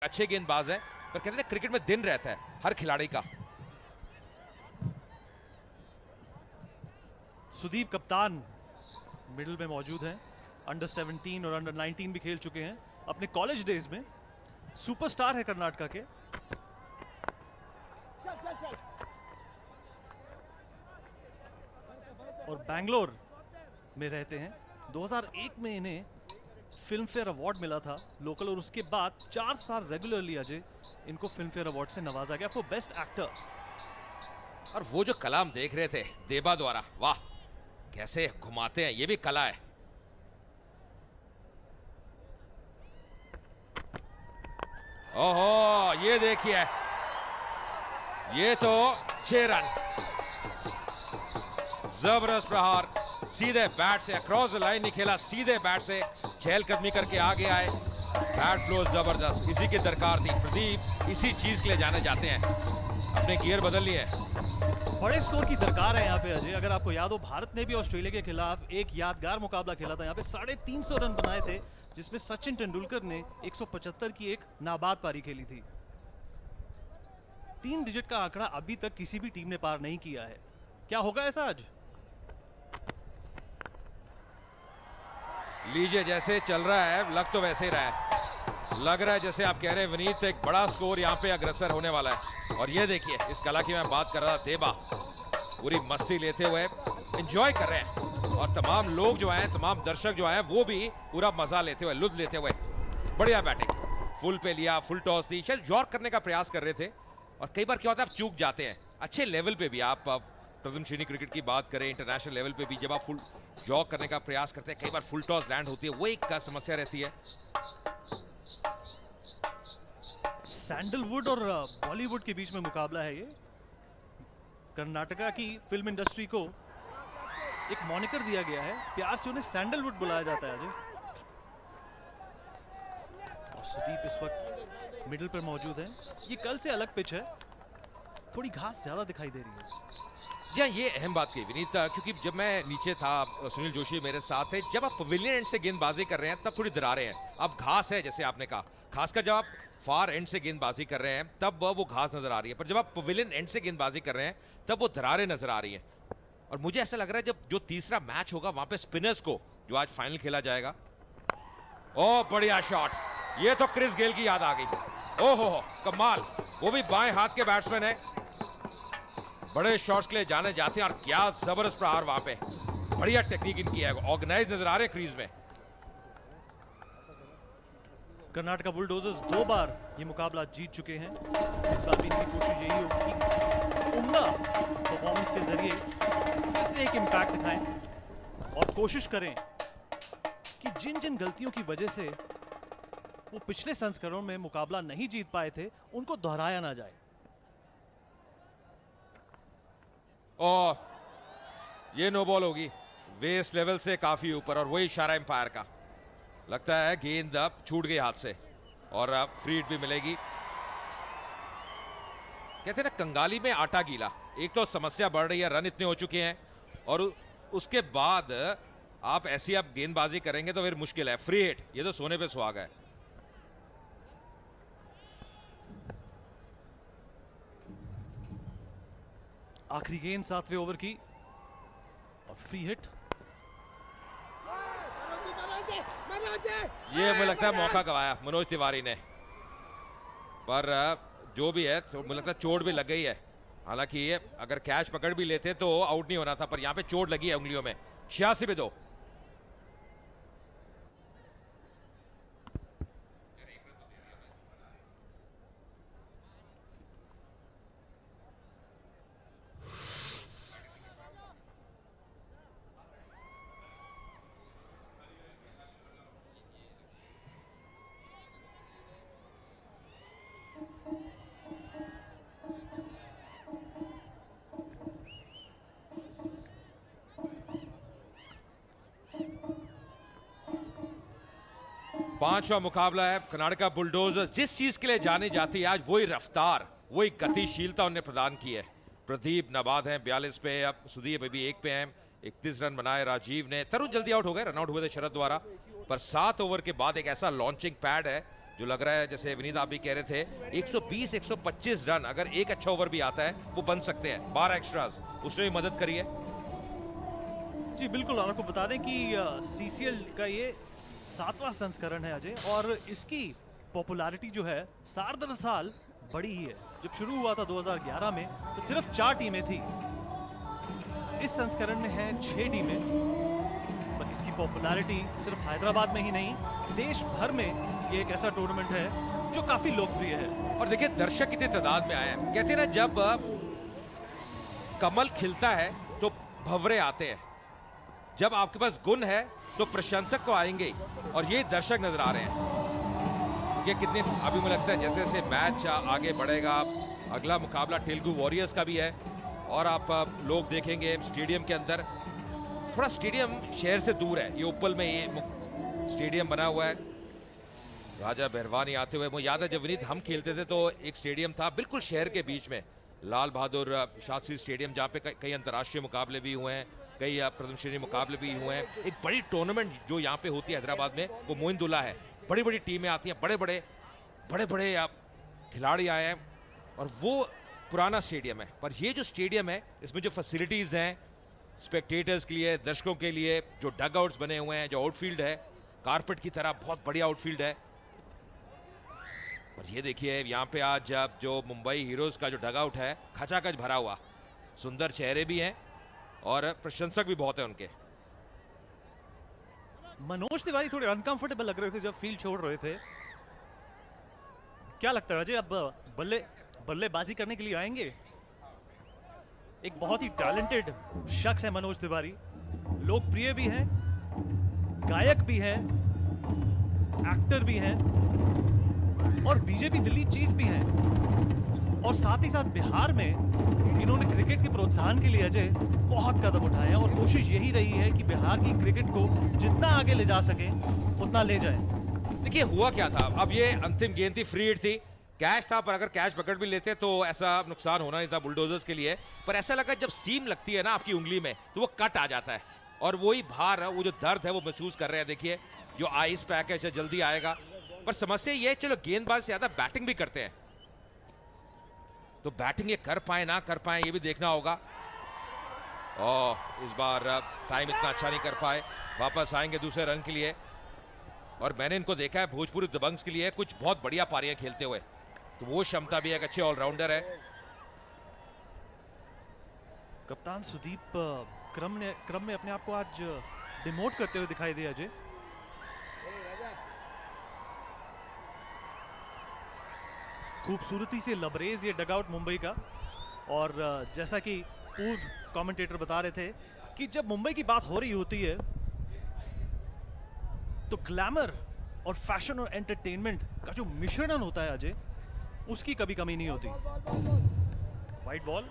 अच्छे गेंदबाज हैं, पर कहते हैं क्रिकेट में दिन रहता है हर खिलाड़ी का। सुदीप कप्तान मिडिल में मौजूद हैं, अंडर 17 और अंडर 19 भी खेल चुके हैं अपने कॉलेज डेज में, सुपरस्टार है कर्नाटका के। और बैंगलोर में रहते हैं। 2001 में इन्हें फिल्म फेयर अवार्ड मिला था लोकल, और उसके बाद 4 साल रेगुलरली अजय इनको फिल्म फेयर अवार्ड से नवाजा गया फॉर बेस्ट एक्टर। और वो जो कला हम देख रहे थे देबा द्वारा, वाह कैसे घुमाते हैं, ये भी कला है। ओहो, ये देखिए, ये तो 6 रन, जबरदस्त प्रहार, सीधे बैट से अक्रॉस द लाइन नहीं खेला, सीधे बैट से चहलकदमी करके आगे आए। बैट फ्लो जबरदस्त, इसी की दरकार थी। प्रदीप इसी चीज के लिए जाने जाते हैं, अपने गियर बदल लिए। बड़े स्कोर की दरकार है यहाँ पे अजय। अगर आपको याद हो, भारत ने भी ऑस्ट्रेलिया के खिलाफ एक यादगार मुकाबला खेला था। यहाँ पे 350 रन बनाए थे, जिसमें सचिन तेंदुलकर ने 175 की एक नाबाद पारी खेली थी। 3 डिजिट का आंकड़ा अभी तक किसी भी टीम ने पार नहीं किया है। क्या होगा ऐसा आज? लीजिए, जैसे चल रहा है लग तो वैसे ही रहा है। लग रहा है जैसे आप कह रहे हैं विनीत, एक बड़ा स्कोर यहाँ पे अग्रसर होने वाला है। और ये देखिए, इस कला की मैं बात कर रहा था, देबा पूरी मस्ती लेते हुए एंजॉय कर रहे हैं, और तमाम लोग जो हैं, तमाम दर्शक जो हैं, वो भी पूरा मजा लेते हुए, लुत्फ लेते हुए। बढ़िया बैटिंग, फुल पे लिया, फुल टॉस दी, शायद यॉर्क करने का प्रयास कर रहे थे। और कई बार क्या होता है, आप चूक जाते हैं अच्छे लेवल पे भी। आप प्रथम श्रेणी क्रिकेट की बात करें, इंटरनेशनल लेवल पे भी जब आप फुल यॉर्क करने का प्रयास करते हैं, कई बार फुल टॉस लैंड होती है, वो एक समस्या रहती है। सैंडलवुड और बॉलीवुड के बीच में मुकाबला है ये। कर्नाटका की फिल्म इंडस्ट्री को एक मॉनिकर दिया गया है, प्यार से उन्हें सैंडलवुड बुलाया जाता है अजय। और सुदीप इस वक्त मिडिल पर मौजूद है। ये कल से अलग पिच है, थोड़ी घास ज्यादा दिखाई दे रही है। या ये अहम बात कही विनीत, क्योंकि जब मैं नीचे था, सुनील जोशी मेरे साथ थे, जब आप पवेलियन एंड से गेंदबाजी कर रहे हैं तब थोड़ी दरारें हैं। अब घास है, जैसे आपने कहा, खासकर जब आप फार एंड से गेंदबाजी कर रहे हैं तब वो घास नजर आ रही है, पर जब आप पवेलियन एंड से गेंदबाजी कर रहे हैं तब वो दरारें नजर आ रही हैं। और मुझे ऐसा लग रहा है जब जो तीसरा मैच होगा वहां पे स्पिनर्स को, जो आज फाइनल खेला जाएगा। ओ बढ़िया शॉट, ये तो क्रिस गेल की याद आ गई। ओहो कमाल, वो भी बाएं हाथ के बैट्समैन है, बड़े शॉट्स के लिए जाने जाते हैं। और क्या जबरदस्त प्रहार वहां पे, बढ़िया टेक्निक इनकी है, ऑर्गेनाइज नजर आ रहे हैं क्रीज में। कर्नाटका बुलडोजर्स 2 बार ये मुकाबला जीत चुके हैं। इस बार भी इनकी कोशिश यही होगी कि उम्दा परफॉर्मेंस के जरिए फिर से एक इम्पैक्ट दिखाएं और कोशिश करें कि जिन जिन गलतियों की वजह से वो पिछले संस्करणों में मुकाबला नहीं जीत पाए थे, उनको दोहराया ना जाए। और ये नो बॉल होगी, वेस्ट लेवल से काफी ऊपर, और वही इशारा एम्पायर का। लगता है गेंद अब छूट गई हाथ से, और अब फ्री हिट भी मिलेगी। कहते हैं ना, कंगाली में आटा गीला। एक तो समस्या बढ़ रही है, रन इतने हो चुके हैं, और उसके बाद आप ऐसी आप गेंदबाजी करेंगे तो फिर मुश्किल है। फ्री हिट, ये तो सोने पे सुहागा है। आखिरी गेंद 7वें ओवर की, और फ्री हिट। ये मुझे लगता है मौका गवाया मनोज तिवारी ने, पर जो भी है तो मुझे लगता है चोट भी लग गई है। हालांकि ये अगर कैच पकड़ भी लेते तो आउट नहीं होना था, पर यहां पे चोट लगी है उंगलियों में। 86 पे 2। पांचवा मुकाबला है। कर्नाटका बुलडोजर्स जिस चीज के लिए जानी जाती है, आज वही रफ्तार, वही गतिशीलता उन्हें प्रदान की है। प्रदीप नाबाद हैं 42 पे, अब सुदीप अभी 1 पे हैं। 31 रन बनाए राजीव ने। तरुण जल्दी आउट हो गए, रनआउट हुए थे शरद द्वारा, पर 7 ओवर के बाद एक ऐसा लॉन्चिंग पैड है जो लग रहा है जैसे विनीत आप भी कह रहे थे 120-125 रन अगर एक अच्छा ओवर भी आता है वो बन सकते हैं। 12 एक्स्ट्रास उसने भी मदद करी है। जी बिल्कुल, और आपको बता दें कि सीसीएल का ये 7वां संस्करण है अजय, और इसकी पॉपुलैरिटी जो है साल दर साल बढ़ी ही है। जब शुरू हुआ था 2011 में तो सिर्फ 4 टीमें थी, इस संस्करण में है 6 टीमें। पर इसकी पॉपुलैरिटी सिर्फ हैदराबाद में ही नहीं, देश भर में ये एक ऐसा टूर्नामेंट है जो काफी लोकप्रिय है। और देखिए दर्शक कितनी तादाद में आए हैं। कहते हैं ना जब कमल खिलता है तो भंवरे आते हैं, जब आपके पास गुण है तो प्रशंसक तो आएंगे ही, और ये दर्शक नजर आ रहे हैं। ये कितने अभी मुझे लगता है जैसे जैसे मैच आगे बढ़ेगा, अगला मुकाबला तेलुगु वॉरियर्स का भी है, और आप लोग देखेंगे स्टेडियम के अंदर, थोड़ा स्टेडियम शहर से दूर है, ये उप्पल में ये स्टेडियम बना हुआ है। राजा बहरवानी आते हुए, मुझे याद है जब विनीत हम खेलते थे तो एक स्टेडियम था बिल्कुल शहर के बीच में, लाल बहादुर शास्त्री स्टेडियम, जहाँ पे कई अंतर्राष्ट्रीय मुकाबले भी हुए हैं, कई प्रथम श्रेणी मुकाबले भी हुए हैं। एक बड़ी टूर्नामेंट जो यहाँ पे होती है हैदराबाद में वो मोइनुद्दौला है। बड़ी बड़ी टीमें आती हैं, बड़े बड़े खिलाड़ी आए हैं, और वो पुराना स्टेडियम है। पर ये जो स्टेडियम है इसमें जो फैसिलिटीज हैं स्पेक्टेटर्स के लिए, दर्शकों के लिए, जो डग आउट्स बने हुए हैं, जो आउटफील्ड है कारपेट की तरह बहुत बढ़िया आउटफील्ड है। और ये देखिए यहाँ पे आज जो मुंबई हीरोज का जो डग आउट है खचाखच भरा हुआ, सुंदर चेहरे भी हैं और प्रशंसक भी बहुत है उनके। मनोज तिवारी थोड़े अनकंफर्टेबल लग रहे थे जब फील्ड छोड़ रहे थे। क्या लगता है अजय, अब बल्लेबाजी करने के लिए आएंगे? एक बहुत ही टैलेंटेड शख्स है मनोज तिवारी, लोकप्रिय भी हैं, गायक भी हैं, एक्टर भी हैं, और बीजेपी दिल्ली चीफ भी हैं, और साथ ही साथ बिहार में इन्होंने क्रिकेट के प्रोत्साहन के लिए अजय बहुत कदम उठाए हैं, और कोशिश यही रही है कि बिहार की क्रिकेट को जितना आगे ले जा सके उतना ले जाए। देखिए हुआ क्या था, अब ये अंतिम गेंद थी, फ्री हिट थी, कैच था, पर अगर कैच पकड़ भी लेते तो ऐसा नुकसान होना नहीं था बुलडोजर्स के लिए। पर ऐसा लगा जब सीम लगती है ना आपकी उंगली में तो वो कट आ जाता है, और वही भार, वो जो दर्द है वो महसूस कर रहे हैं। देखिए जो आइस पैक है जल्दी आएगा, पर समस्या ये है चलो गेंदबाज से ज्यादा बैटिंग भी करते हैं, तो बैटिंग ये कर पाए ना कर पाए ये भी देखना होगा। इस बार टाइम इतना अच्छा नहीं कर पाए, वापस आएंगे दूसरे रन के लिए। और मैंने इनको देखा है भोजपुरी दबंग्स के लिए कुछ बहुत बढ़िया पारियां खेलते हुए, तो वो क्षमता भी एक अच्छे ऑलराउंडर है। कप्तान सुदीप क्रम में अपने आप को आज डिमोट करते हुए दिखाई दिया अजय। खूबसूरती से लबरेज ये डगआउट मुंबई का, और जैसा कि पूर्व कमेंटेटर बता रहे थे कि जब मुंबई की बात हो रही होती है तो ग्लैमर और फैशन और एंटरटेनमेंट का जो मिश्रण होता है अजय, उसकी कभी कमी नहीं होती। वाइट बॉल,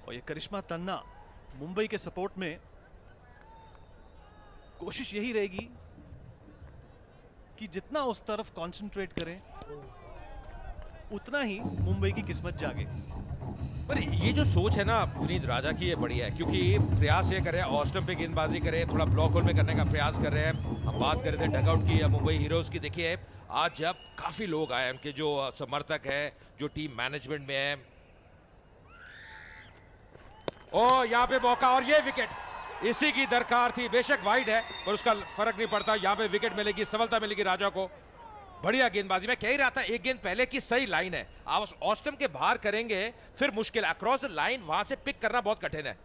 और ये करिश्मा तन्ना मुंबई के सपोर्ट में, कोशिश यही रहेगी कि जितना उस तरफ कंसंट्रेट करें उतना ही मुंबई की किस्मत जागे। पर ये जो सोच है ना विनीत राजा की, ये बढ़िया है, क्योंकि प्रयास ये कर रहे हैं ऑफ स्टंप पे गेंदबाजी करें, थोड़ा ब्लॉक होल में करने का प्रयास कर रहे हैं। हम बात कर रहे थे डगआउट की या मुंबई हीरोज की, देखिए आज जब काफी लोग आए, उनके जो समर्थक है, जो टीम मैनेजमेंट में है, यहाँ पे मौका, और ये विकेट इसी की दरकार थी। बेशक वाइड है पर उसका फर्क नहीं पड़ता, यहाँ पे विकेट मिलेगी, सफलता मिलेगी राजा को। बढ़िया गेंदबाजी, मैं कह ही रहा था एक गेंद पहले की सही लाइन है, आप ऑस्टम के बाहर करेंगे फिर मुश्किल, अक्रॉस लाइन वहां से पिक करना बहुत कठिन है।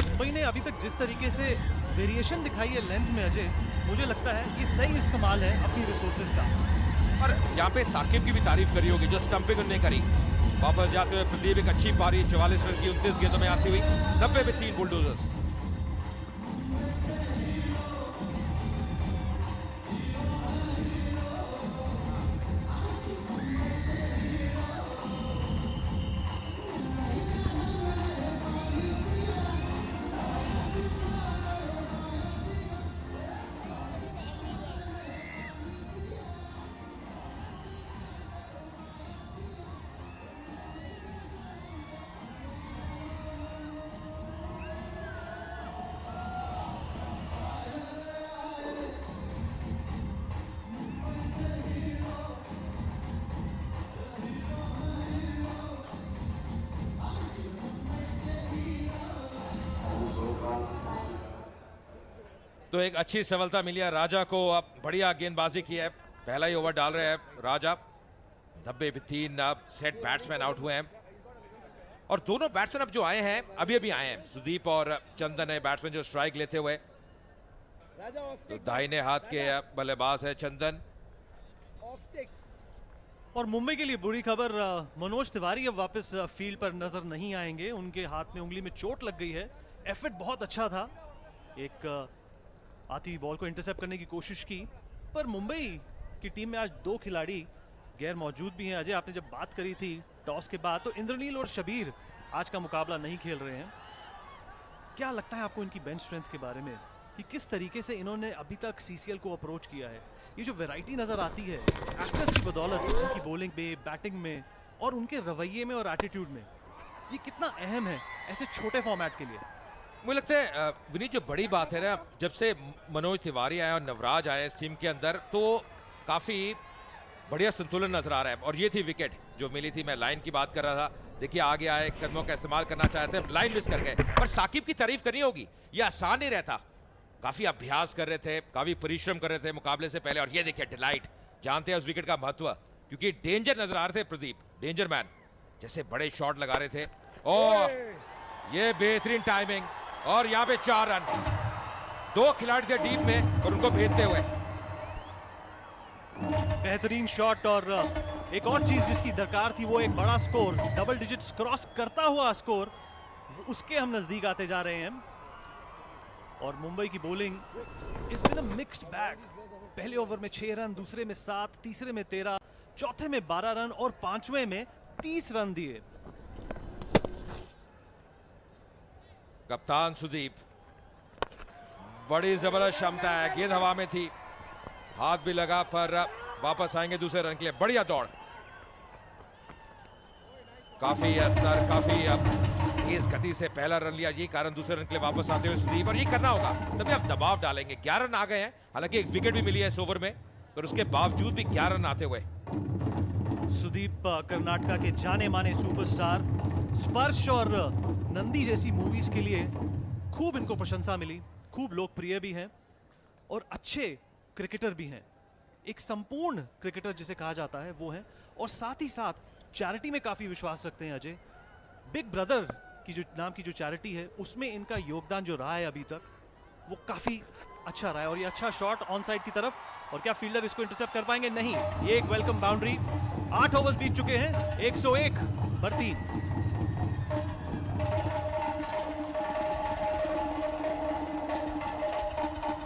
मुंबई ने अभी तक जिस तरीके से वेरिएशन दिखाई है लेंथ में अजय, मुझे लगता है ये सही इस्तेमाल है अपनी रिसोर्सेज का। और यहाँ पे साकिब की भी तारीफ करी होगी जो स्टंपिंग उन्होंने करी। वापस जाते हुए प्रदीप एक अच्छी पारी, 44 रन की 29 गेंदों में आती हुई, 90 में 3 बुलडोजर्स। तो एक अच्छी सफलता मिली है राजा को। अब बढ़िया गेंदबाजी की है, पहला ही ओवर डाल रहे हैं राजा। 90 अब सेट बैट्समैन आउट हुए हैं और दोनों बैट्समैन अब जो आए हैं अभी अभी आए हैं, सुदीप और चंदन है बैट्समैन जो स्ट्राइक लेते हुए। तो दाहिने हाथ के बल्लेबाज है चंदन। और मुंबई के लिए बुरी खबर, मनोज तिवारी अब वापस फील्ड पर नजर नहीं आएंगे। उनके हाथ में उंगली में चोट लग गई है। एफर्ट बहुत अच्छा था, एक आती हुई बॉल को इंटरसेप्ट करने की कोशिश की, पर मुंबई की टीम में आज 2 खिलाड़ी गैर मौजूद भी हैं। अजय, आपने जब बात करी थी टॉस के बाद, तो इंद्रनील और शबीर आज का मुकाबला नहीं खेल रहे हैं। क्या लगता है आपको इनकी बेंच स्ट्रेंथ के बारे में कि किस तरीके से इन्होंने अभी तक सीसीएल को अप्रोच किया है? ये जो वैरायटी नजर आती है एक्टर्स की बदौलत, उनकी बॉलिंग में, बैटिंग में और उनके रवैये में और एटीट्यूड में, ये कितना अहम है ऐसे छोटे फॉर्मेट के लिए? मुझे लगता है विनीत, जो बड़ी बात है ना, जब से मनोज तिवारी आए और नवराज आए इस टीम के अंदर, तो काफी बढ़िया संतुलन नजर आ रहा है। और ये थी विकेट जो मिली थी, मैं लाइन की बात कर रहा था। देखिए आगे आए, कदमों का इस्तेमाल करना चाहते हैं, लाइन मिस कर गए। पर साकिब की तारीफ करनी होगी, ये आसान नहीं रहता। काफी अभ्यास कर रहे थे, काफी परिश्रम कर रहे थे मुकाबले से पहले। और ये देखिए डिलाइट, जानते हैं उस विकेट का महत्व, क्योंकि डेंजर नजर आ रहे थे प्रदीप, डेंजर मैन जैसे बड़े शॉट लगा रहे थे। और ये बेहतरीन टाइमिंग, और यहाँ पे 4 रन। 2 खिलाड़ी थे डीप में और उनको भेजते हुए बेहतरीन शॉट। और एक और चीज जिसकी दरकार थी वो एक बड़ा स्कोर, डबल डिजिट्स क्रॉस करता हुआ स्कोर, उसके हम नजदीक आते जा रहे हैं। और मुंबई की बॉलिंग इस बिन अ मिक्स्ड बैग। पहले ओवर में 6 रन, दूसरे में 7, तीसरे में 13, चौथे में 12 रन और पांचवें में 30 रन दिए। कप्तान सुदीप, बड़ी जबरदस्त क्षमता है, गेंद हवा में थी, हाथ भी लगा, पर वापस आएंगे दूसरे रन के लिए। बढ़िया दौड़, काफी असर, काफी तेज गति से पहला रन लिया, ये कारण दूसरे रन के लिए वापस आते हुए सुदीप। और ये करना होगा, तभी आप दबाव डालेंगे। 11 रन आ गए हैं, हालांकि एक विकेट भी मिली है इस ओवर में, पर उसके बावजूद भी 11 रन आते हुए। सुदीप कर्नाटका के जाने माने सुपरस्टार, स्पर्श और नंदी जैसी मूवीज के लिए खूब इनको प्रशंसा मिली, खूब लोकप्रिय भी हैं और अच्छे क्रिकेटर भी हैं। एक संपूर्ण क्रिकेटर जिसे कहा जाता है वो है, और साथ ही साथ चैरिटी में काफी विश्वास रखते हैं अजय। बिग ब्रदर की जो नाम की जो चैरिटी है, उसमें इनका योगदान जो रहा है अभी तक, वो काफी अच्छा रहा है। और ये अच्छा शॉट ऑन साइड की तरफ, और क्या फील्डर इसको इंटरसेप्ट कर पाएंगे? नहीं, ये एक वेलकम बाउंड्री। 8 ओवर्स बीत चुके हैं, 101 पर 3।